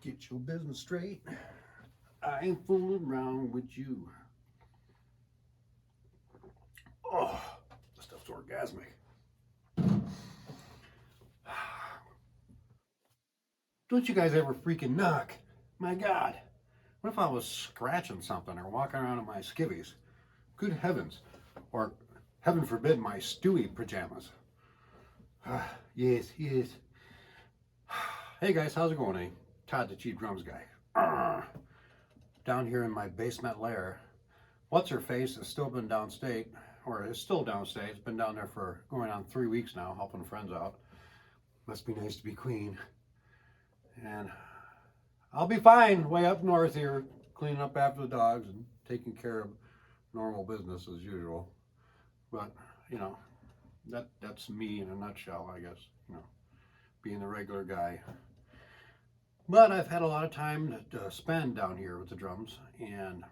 Get your business straight. I ain't fooling around with you. Oh, this stuff's orgasmic. Don't you guys ever freaking knock? My God. What if I was scratching something or walking around in my skivvies? Good heavens. Or, heaven forbid, my Stewie pajamas. Yes, yes. Hey guys, how's it going, eh? Todd, the Chief Drums guy. Down here in my basement lair. What's her face has still been downstate, or is still downstate. It's been down there for going on 3 weeks now, helping friends out. Must be nice to be queen. And I'll be fine way up north here, cleaning up after the dogs and taking care of normal business as usual. But, you know, that's me in a nutshell, I guess, you know, being the regular guy. But I've had a lot of time to spend down here with the drums, and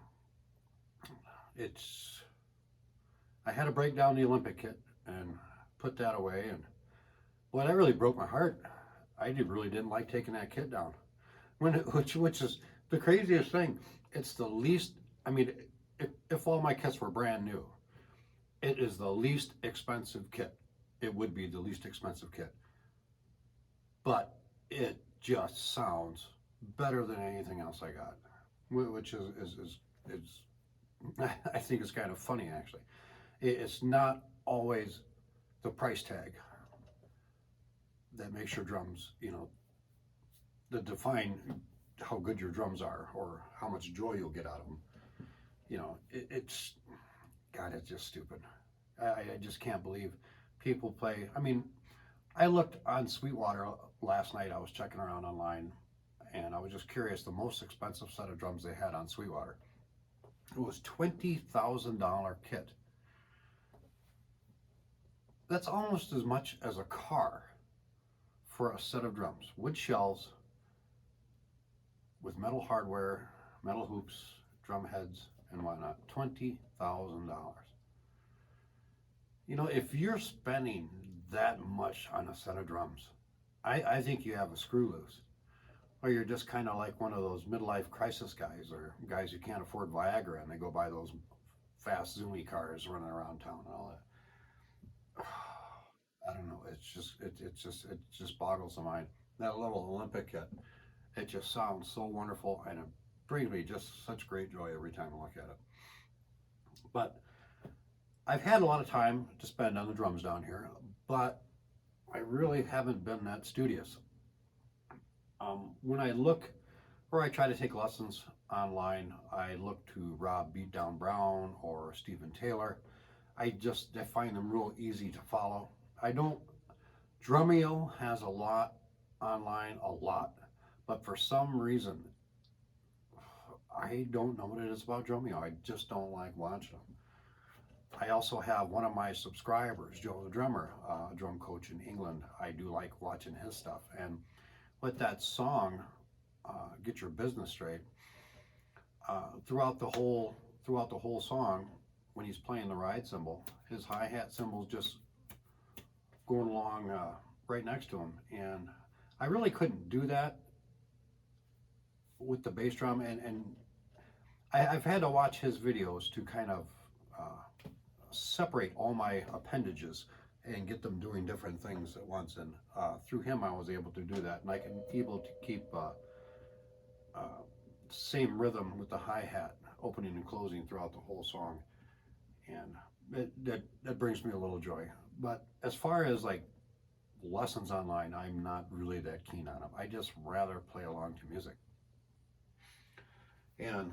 I had to break down the Olympic kit and put that away, and boy, that really broke my heart. I really didn't like taking that kit down. Which is the craziest thing. It's the least, I mean, if all my kits were brand new, it is the least expensive kit. It would be the least expensive kit. But it just sounds better than anything else I got, which is I think it's kind of funny, actually. It's not always the price tag that makes your drums, you know, that define how good your drums are or how much joy you'll get out of them. You know, it's, God, it's just stupid. I just can't believe people play. I mean, I looked on Sweetwater last night. I was checking around online, and I was just curious. The most expensive set of drums they had on Sweetwater, it was $20,000 kit. That's almost as much as a car for a set of drums. Wood shells with metal hardware, metal hoops, drum heads, and whatnot. $20,000. You know, if you're spending that much on a set of drums, I think you have a screw loose. Or you're just kind of like one of those midlife crisis guys, or guys who can't afford Viagra and they go buy those fast zoomy cars running around town and all that. I don't know. It just boggles the mind. That little Olympic kit, it just sounds so wonderful, and it brings me just such great joy every time I look at it. But I've had a lot of time to spend on the drums down here, but I really haven't been that studious. When I look, or I try to take lessons online, I look to Rob Beatdown Brown or Stephen Taylor. I find them real easy to follow. I don't, Drumeo has a lot online, a lot, but for some reason, I don't know what it is about Drumeo. I just don't like watching them. I also have one of my subscribers, Joe the drummer, a drum coach in England. I do like watching his stuff. And with that song, Get Your Business Straight, throughout the whole song, when he's playing the ride cymbal, his hi-hat cymbal's just going along right next to him. And I really couldn't do that with the bass drum. And I've had to watch his videos to kind of separate all my appendages and get them doing different things at once. And through him, I was able to do that. And I can able to keep same rhythm with the hi-hat opening and closing throughout the whole song. And that brings me a little joy. But as far as like lessons online, I'm not really that keen on them. I just rather play along to music. And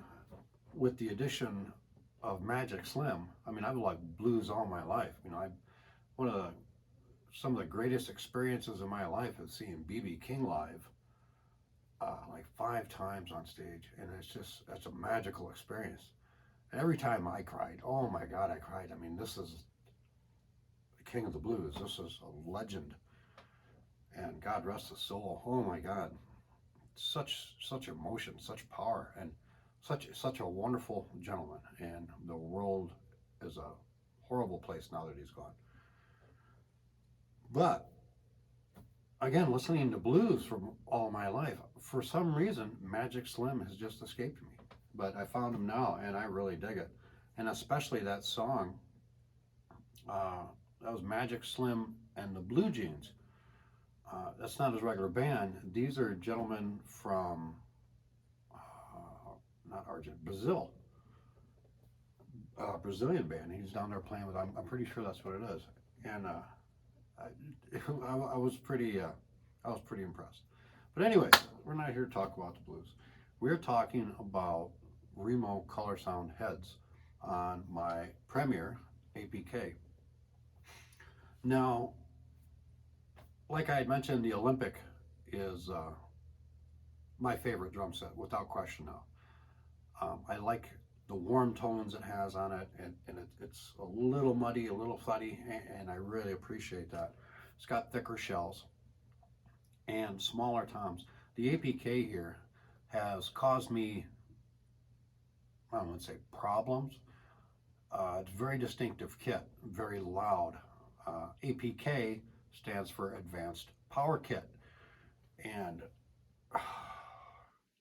with the addition of Magic Slim, I mean, I've liked blues all my life. You know, some of the greatest experiences in my life is seeing B.B. King live, like 5 times on stage, and that's a magical experience. And every time I cried, oh my God, I cried. I mean, this is the king of the blues. This is a legend, and God rest his soul. Oh my God, such emotion, such power, and such a wonderful gentleman. And the world is a horrible place now that he's gone. But again, listening to blues from all my life, for some reason, Magic Slim has just escaped me. But I found him now, and I really dig it. And especially that song, uh, that was Magic Slim and the Blue Jeans. That's not his regular band. These are gentlemen from, not Argentina, Brazil, Brazilian band. He's down there playing with. I'm pretty sure that's what it is. And I was pretty, I was pretty impressed. But anyways, we're not here to talk about the blues. We're talking about Remo Color Sound heads on my Premier APK. Now, like I had mentioned, the Olympic is my favorite drum set, without question now. I like the warm tones it has on it, and it's a little muddy, a little fuddy, and I really appreciate that. It's got thicker shells and smaller toms. The APK here has caused me, I don't want to say problems. It's a very distinctive kit, very loud. APK stands for Advanced Power Kit, and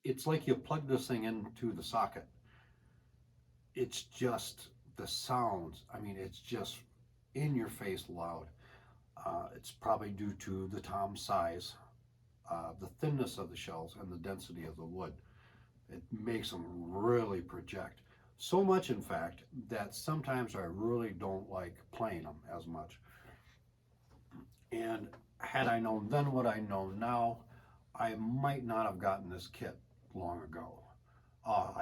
it's like you plug this thing into the socket. It's just the sounds. I mean, it's just in your face loud. It's probably due to the tom size, the thinness of the shells, and the density of the wood. It makes them really project. So much, in fact, that sometimes I really don't like playing them as much. And had I known then what I know now, I might not have gotten this kit long ago.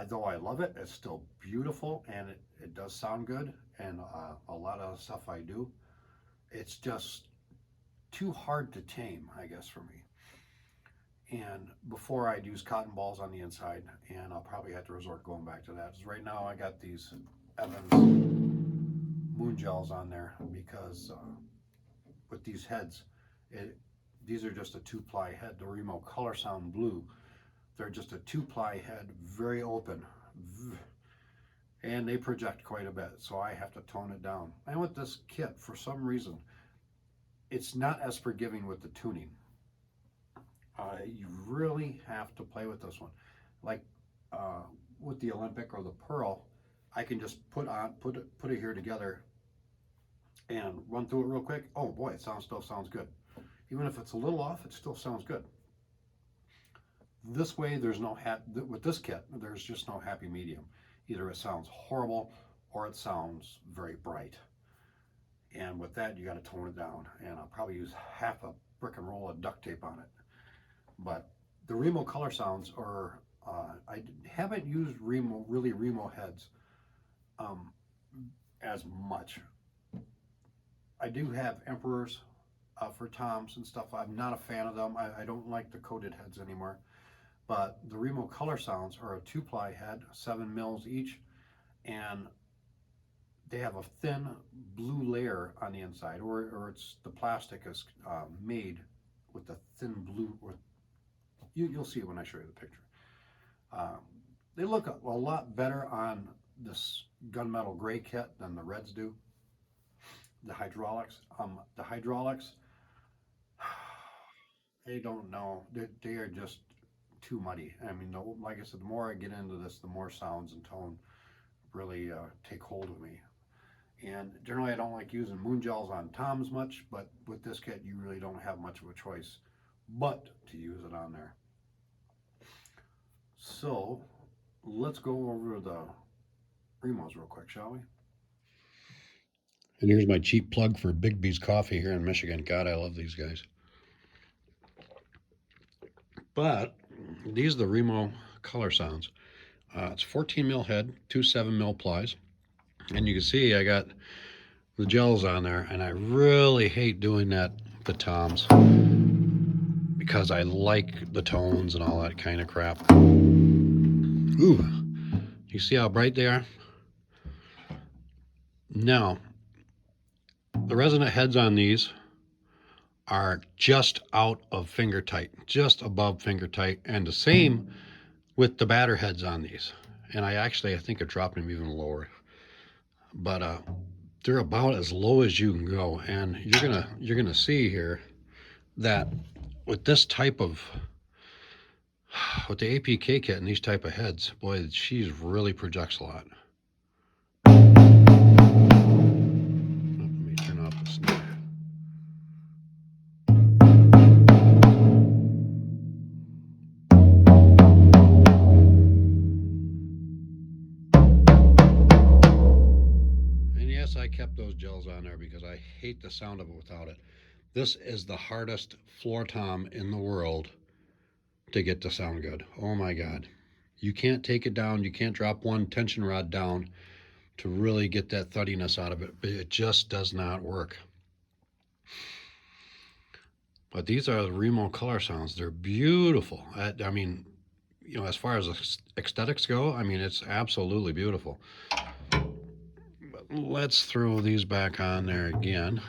Though I love it, it's still beautiful, and it does sound good. And a lot of the stuff I do, it's just too hard to tame, I guess, for me. And before I'd use cotton balls on the inside, and I'll probably have to resort going back to that. Because right now I got these Evans moon gels on there because with these heads, these are just a 2-ply head. The Remo Color Sound Blue, they're just a 2-ply head, very open, and they project quite a bit, so I have to tone it down. And with this kit, for some reason, it's not as forgiving with the tuning. You really have to play with this one. Like with the Olympic or the Pearl, I can just put it here together and run through it real quick. Oh boy, it still sounds good. Even if it's a little off, it still sounds good. This way, there's no with this kit, there's just no happy medium. Either it sounds horrible or it sounds very bright. And with that, you got to tone it down. And I'll probably use half a brick and roll of duct tape on it. But the Remo Color Sounds are, I haven't used Remo heads as much. I do have Emperors for toms and stuff. I'm not a fan of them. I don't like the coated heads anymore. But the Remo Color Sounds are a 2-ply head, 7 mils each, and they have a thin blue layer on the inside, or it's the plastic is made with a thin blue. Or you'll see it when I show you the picture. They look a lot better on this gunmetal gray kit than the reds do. The hydraulics, I don't know. They are just too muddy. I mean, like I said, the more I get into this, the more sounds and tone really take hold of me. And generally, I don't like using moon gels on toms much, but with this kit, you really don't have much of a choice but to use it on there. So let's go over the Remos real quick, shall we? And here's my cheap plug for Big B's Coffee here in Michigan. God, I love these guys. But these are the Remo Color Sounds. It's 14 mil head, 2 7 mil plies. And you can see I got the gels on there, and I really hate doing that, the toms, because I like the tones and all that kind of crap. Ooh, you see how bright they are? Now, the resonant heads on these are just out of finger tight, just above finger tight, and the same with the batter heads on these. And I think I dropped them even lower, but they're about as low as you can go. And you're gonna see here that with this type of, with the APK kit and these type of heads, boy, she's really projects a lot. Let me turn off the snare. And yes, I kept those gels on there because I hate the sound of it without it. This is the hardest floor tom in the world to get to sound good. Oh my God. You can't take it down. You can't drop one tension rod down to really get that thuddiness out of it. But it just does not work. But these are the Remo Color Sounds. They're beautiful. I mean, you know, as far as aesthetics go, I mean, it's absolutely beautiful. But let's throw these back on there again.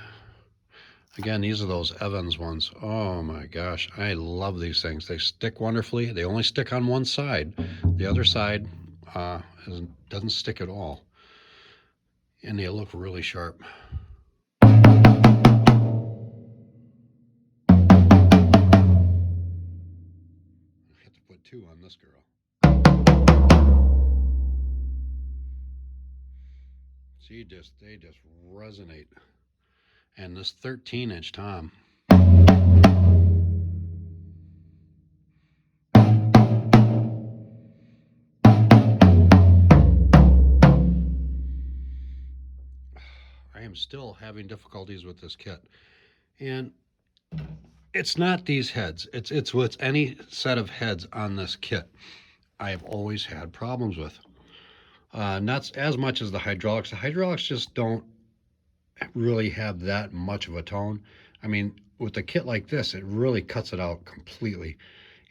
Again, these are those Evans ones. Oh my gosh, I love these things. They stick wonderfully. They only stick on one side. The other side doesn't stick at all. And they look really sharp. I have to put two on this girl. See, they just resonate. And this 13-inch tom. I am still having difficulties with this kit. And it's not these heads. It's with any set of heads on this kit I have always had problems with. Not as much as the hydraulics. The hydraulics just don't really have that much of a tone. I mean, with a kit like this, it really cuts it out completely.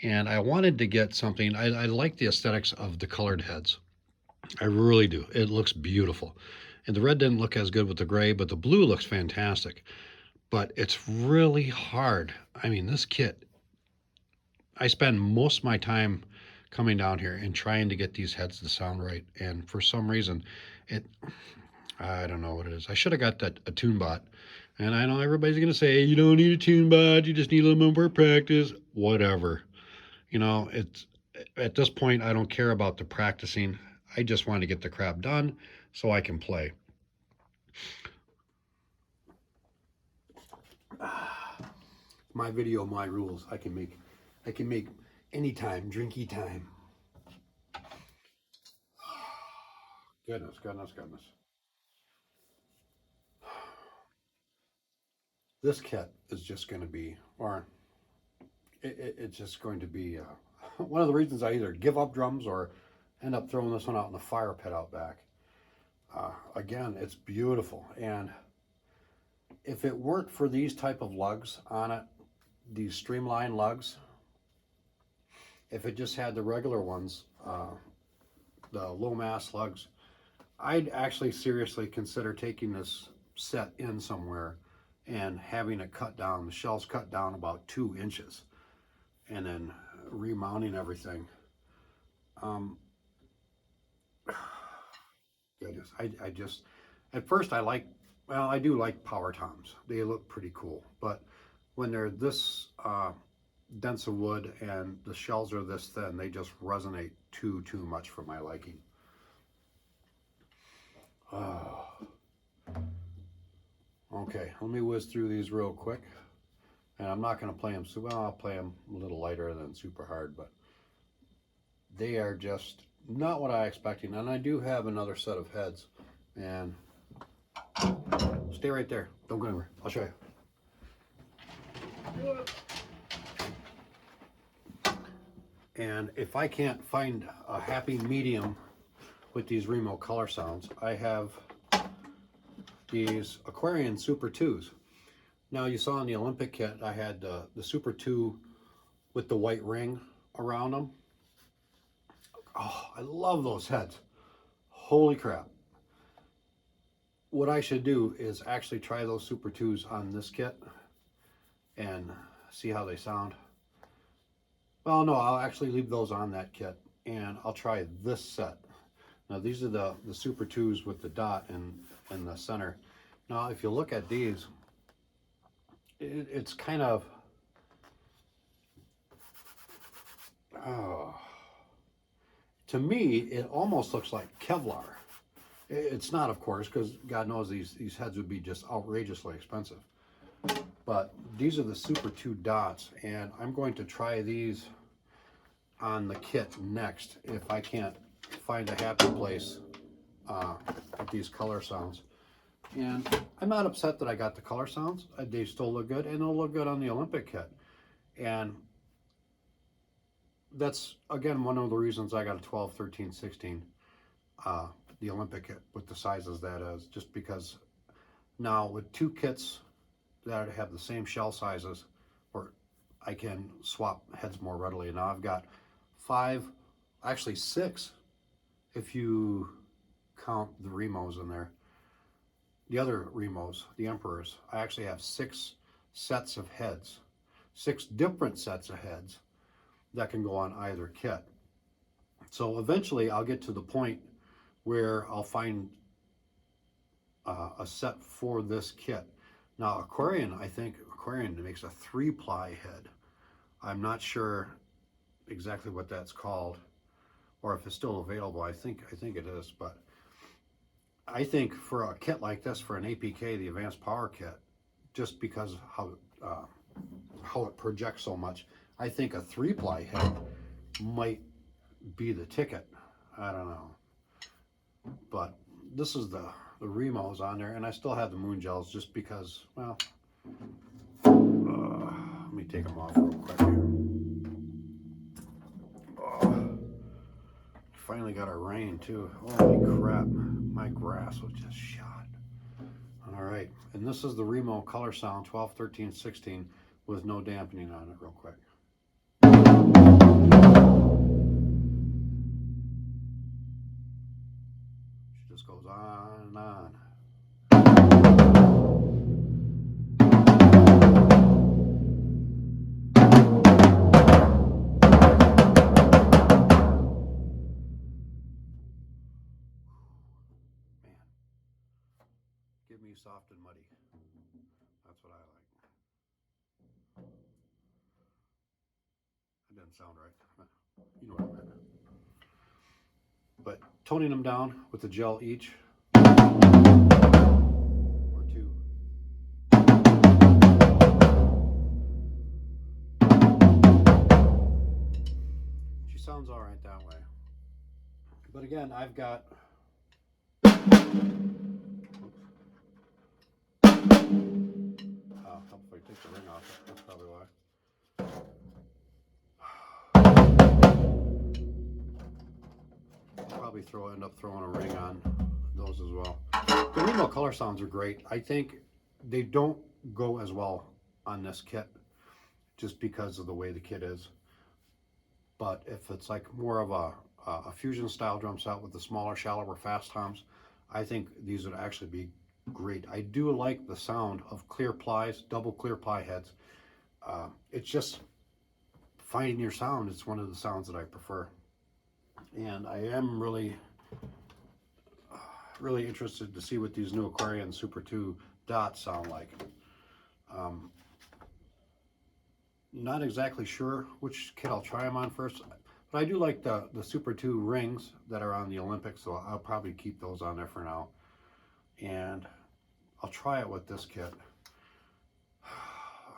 And I wanted to get something, I like the aesthetics of the colored heads. I really do. It looks beautiful. And the red didn't look as good with the gray, but the blue looks fantastic. But it's really hard. I mean, this kit, I spend most of my time coming down here and trying to get these heads to sound right. And for some reason, I don't know what it is. I should have got a tune bot. And I know everybody's going to say, you don't need a tune bot. You just need a little more practice. Whatever. You know, it's at this point, I don't care about the practicing. I just want to get the crap done so I can play. My video, my rules. I can make anytime, drinky time. Goodness, goodness, goodness. This kit is just going to be, or it's just going to be one of the reasons I either give up drums or end up throwing this one out in the fire pit out back. Again, it's beautiful. And if it weren't for these type of lugs on it, these streamline lugs, if it just had the regular ones, the low mass lugs, I'd actually seriously consider taking this set in somewhere and having it cut down, the shells cut down about 2 inches, and then remounting everything. Goodness, I just, at first I do like power toms. They look pretty cool, but when they're this dense of wood and the shells are this thin, they just resonate too much for my liking. Okay, let me whiz through these real quick. And I'm not going to play them, well, I'll play them a little lighter than super hard, but they are just not what I expected. And I do have another set of heads. And stay right there. Don't go anywhere. I'll show you. And if I can't find a happy medium with these Remo Color Sounds, I have these Aquarian Super 2s. Now you saw in the Olympic kit, I had the Super 2 with the white ring around them. Oh, I love those heads. Holy crap. What I should do is actually try those Super 2s on this kit and see how they sound. Well, no, I'll actually leave those on that kit and I'll try this set. Now these are the Super 2s with the dot in the center. Now if you look at these, it's kind of, Oh, to me, it almost looks like Kevlar. It's not, of course, because God knows these heads would be just outrageously expensive. But these are the Super 2 dots, and I'm going to try these on the kit next if I can't find a happy place with these color sounds. And I'm not upset that I got the color sounds. They still look good, and they'll look good on the Olympic kit. And that's, again, one of the reasons I got a 12, 13, 16, the Olympic kit with the sizes that is, just because now with two kits that have the same shell sizes, or I can swap heads more readily. Now I've got 5, actually 6, if you count the Remos in there. The other Remos, the Emperors, I actually have 6 sets of heads, 6 different sets of heads that can go on either kit. So eventually I'll get to the point where I'll find a set for this kit. Now Aquarian, I think Aquarian makes a 3-ply head. I'm not sure exactly what that's called, or if it's still available. I think it is, but I think for a kit like this, for an APK, the Advanced Power Kit, just because of how it projects so much, I think a 3-ply head might be the ticket. I don't know, but this is the Remos on there, and I still have the Moon Gels just because, well, let me take them off real quick here. Finally got our rain too. Holy crap, my grass was just shot. All right, and this is the Remo Color Sound 12, 13, 16 with no dampening on it real quick. She just goes on and on. Man, give me soft and muddy. That's what I like. That didn't sound right. You know what I meant. But toning them down with the gel each, or 2. She sounds all right that way. But again, I've got, help if I take the ring off. That's probably why. I'll probably end up throwing a ring on those as well. The Remo Color Sounds are great. I think they don't go as well on this kit just because of the way the kit is. But if it's like more of a fusion style drum set with the smaller, shallower, fast toms, I think these would actually be great. I do like the sound of clear plies, double clear ply heads. It's just finding your sound. It's one of the sounds that I prefer. And I am really interested to see what these new Aquarian Super 2 dots sound like. Not exactly sure which kit I'll try them on first, but I do like the Super 2 rings that are on the Olympics, so I'll probably keep those on there for now. And I'll try it with this kit.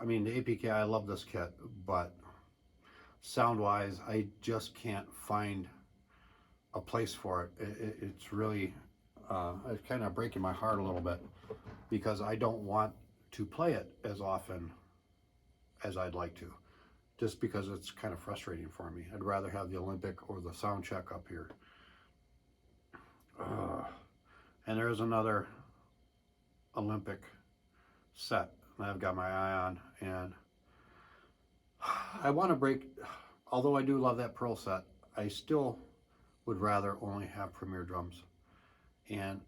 I mean, the APK, I love this kit, but sound-wise, I just can't find a place for it. It's really, it's kind of breaking my heart a little bit because I don't want to play it as often as I'd like to, just because it's kind of frustrating for me. I'd rather have the Olympic or the sound check up here. And there's another Olympic set that I've got my eye on, and I want to break, although I do love that Pearl set, I still would rather only have Premier drums. And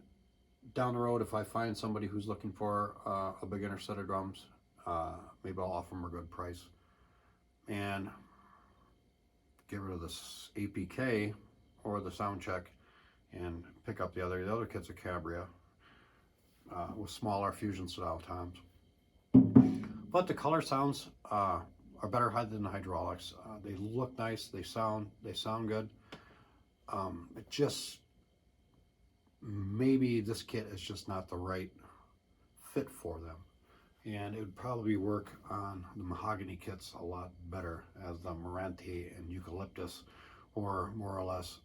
down the road, if I find somebody who's looking for a beginner set of drums, maybe I'll offer them a good price and get rid of this APK or the sound check and pick up the other kit's a Cabria with smaller fusion style toms. But the color sounds, are better than the hydraulics. They look nice. They sound good. It just, maybe this kit is just not the right fit for them. And it would probably work on the mahogany kits a lot better, as the Marante and eucalyptus, or more or less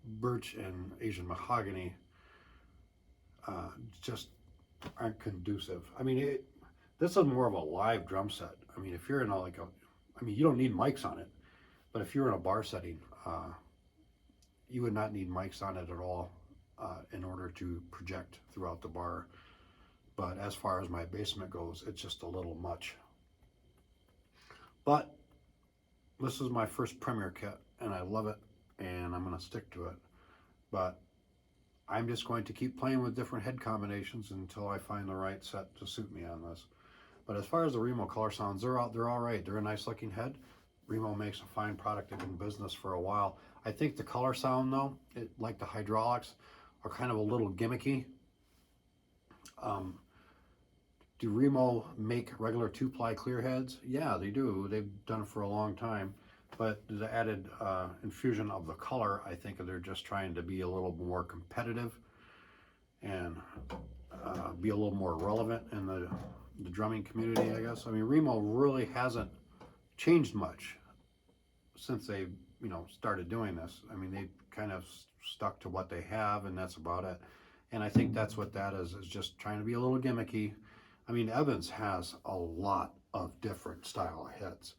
birch and Asian mahogany, just aren't conducive. I mean, this is more of a live drum set. I mean, if you're in you don't need mics on it, but if you're in a bar setting, you would not need mics on it at all in order to project throughout the bar. But as far as my basement goes, it's just a little much. But this is my first Premier kit, and I love it, and I'm going to stick to it. But I'm just going to keep playing with different head combinations until I find the right set to suit me on this. But as far as the Remo Color Sounds, they're all right. They're a nice looking head. Remo makes a fine product. They've been in business for a while. I think the Color Sound, though, like the hydraulics, are kind of a little gimmicky. Do Remo make regular 2-ply clear heads? Yeah, they do. They've done it for a long time. But the added infusion of the color, I think they're just trying to be a little more competitive and be a little more relevant in the drumming community, I guess. I mean, Remo really hasn't changed much since they, started doing this. I mean, they kind of stuck to what they have, and that's about it. And I think that's what that is just trying to be a little gimmicky. I mean, Evans has a lot of different style of heads,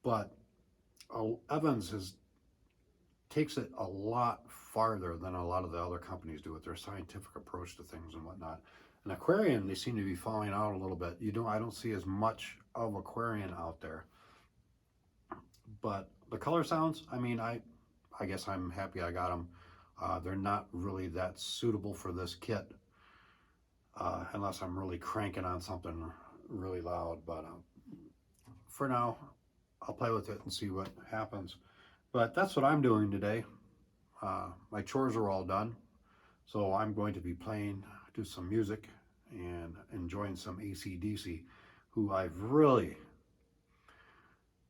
but Evans takes it a lot farther than a lot of the other companies do with their scientific approach to things and whatnot. And Aquarian, they seem to be falling out a little bit. I don't see as much of Aquarian out there. But the Color Sounds, I mean, I guess I'm happy I got them. They're not really that suitable for this kit, unless I'm really cranking on something really loud. But for now, I'll play with it and see what happens. But that's what I'm doing today. My chores are all done, so I'm going to be playing to some music and enjoying some AC/DC, who I've really,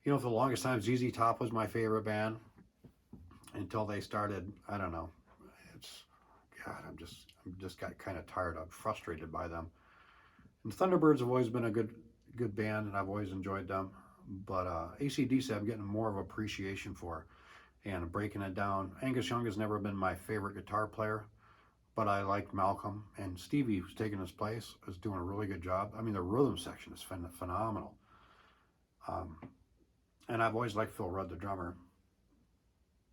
for the longest time, ZZ Top was my favorite band until they started. I don't know. I'm just got kind of tired of, frustrated by them. And Thunderbirds have always been a good band, and I've always enjoyed them. But AC/DC, I'm getting more of appreciation for, and breaking it down. Angus Young has never been my favorite guitar player, but I like Malcolm, and Stevie, who's taking his place, is doing a really good job. I mean, the rhythm section is phenomenal. And I've always liked Phil Rudd, the drummer.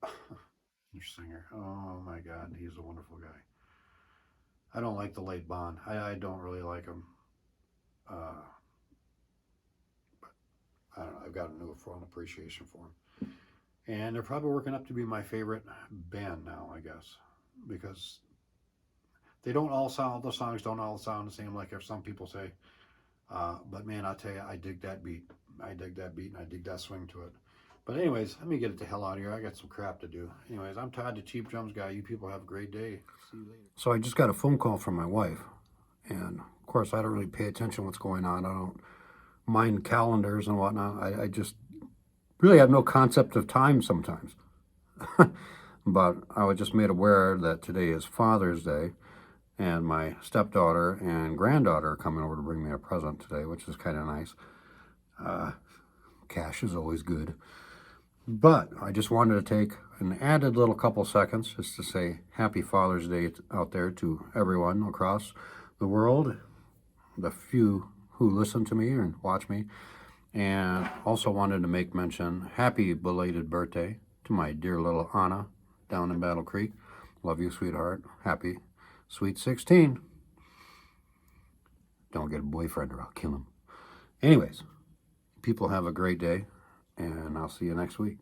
Your singer. Oh my God, he's a wonderful guy. I don't like the late Bond. I don't really like him. But I don't know. I've got a newfound appreciation for him. And they're probably working up to be my favorite band now, I guess, because the songs don't all sound the same, like some people say. But man, I'll tell you, I dig that beat. I dig that beat, and I dig that swing to it. But anyways, let me get it the hell out of here. I got some crap to do. Anyways, I'm Todd, the Cheap Drums Guy. You people have a great day. See you later. So I just got a phone call from my wife. And, of course, I don't really pay attention to what's going on. I don't mind calendars and whatnot. I just really have no concept of time sometimes. But I was just made aware that today is Father's Day. And my stepdaughter and granddaughter are coming over to bring me a present today, which is kind of nice. Cash is always good. But I just wanted to take an added little couple seconds just to say Happy Father's Day out there to everyone across the world, the few who listen to me and watch me, and also wanted to make mention, happy belated birthday to my dear little Anna down in Battle Creek. Love you, sweetheart. Happy sweet 16. Don't get a boyfriend or I'll kill him. Anyways, people have a great day, and I'll see you next week.